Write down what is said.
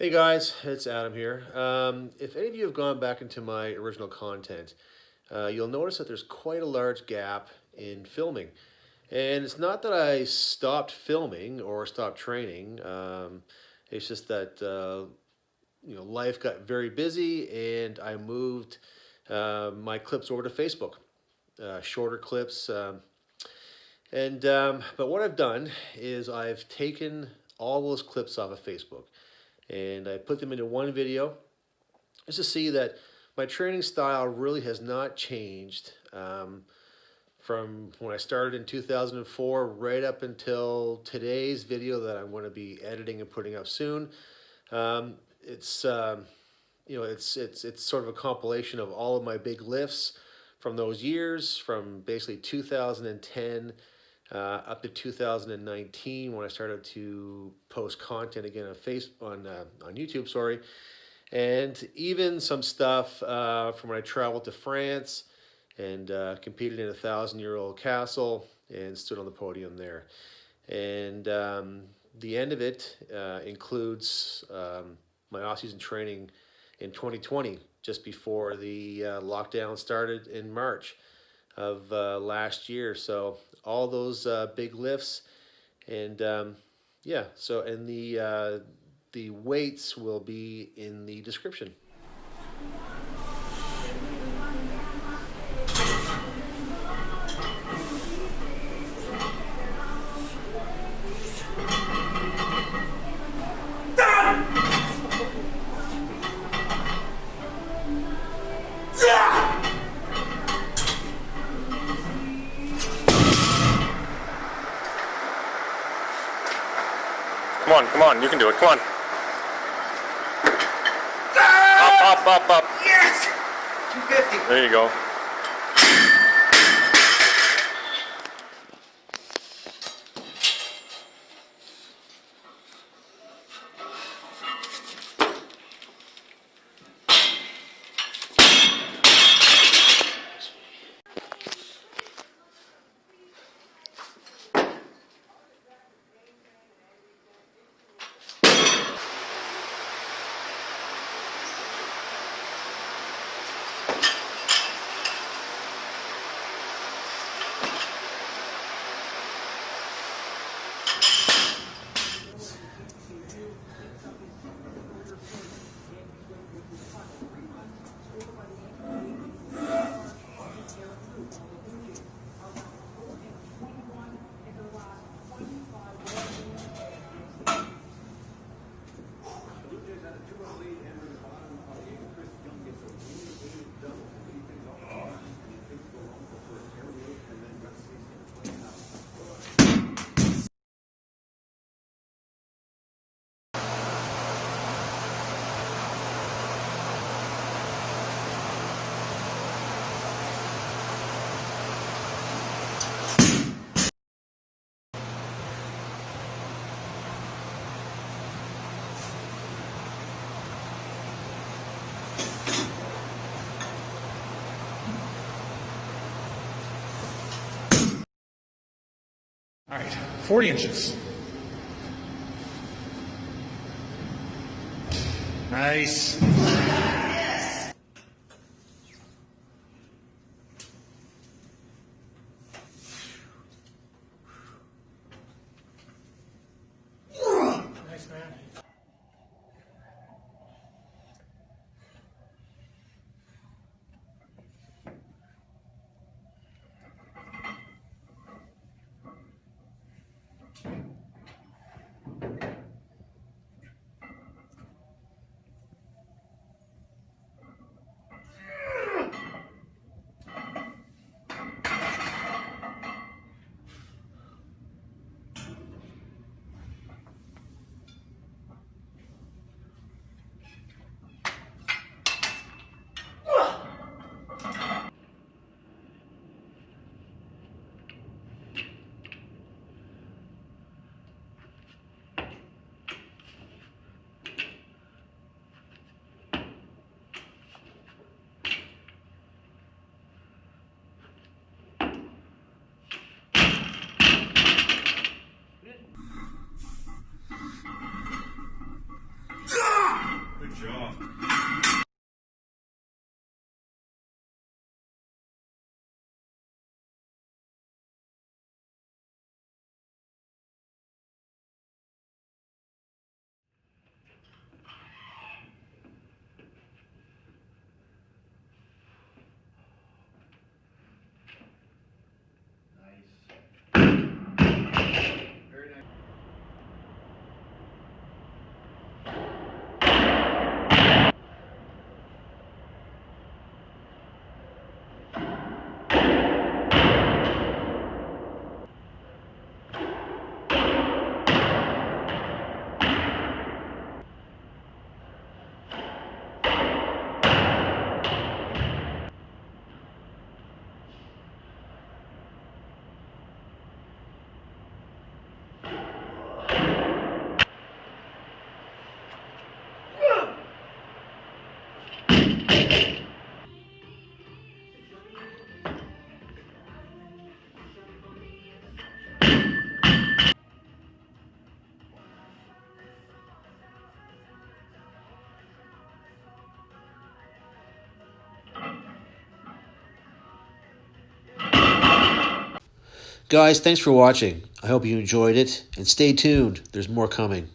Hey guys, it's Adam here. If any of you have gone back into my original content, you'll notice that there's quite a large gap in filming. And it's not that I stopped filming or stopped training. It's just that life got very busy, and I moved my clips over to Facebook, shorter clips. But what I've done is I've taken all those clips off of Facebook and I put them into one video just to see that my training style really has not changed from when I started in 2004 right up until today's video that I'm going to be editing and putting up soon. It's it's sort of a compilation of all of my big lifts from those years, from basically 2010 up to 2019 when I started to post content again on YouTube. Sorry, and even some stuff from when I traveled to France and competed in a 1,000-year-old castle and stood on the podium there. And the end of it includes my off-season training in 2020, just before the lockdown started in March of last year. So all those big lifts, and the weights will be in the description. Come on, you can do it, come on. Up. Yes! 250. There you go. All right, 40 inches. Nice. Nice, man. job. Guys, thanks for watching. I hope you enjoyed it, and stay tuned. There's more coming.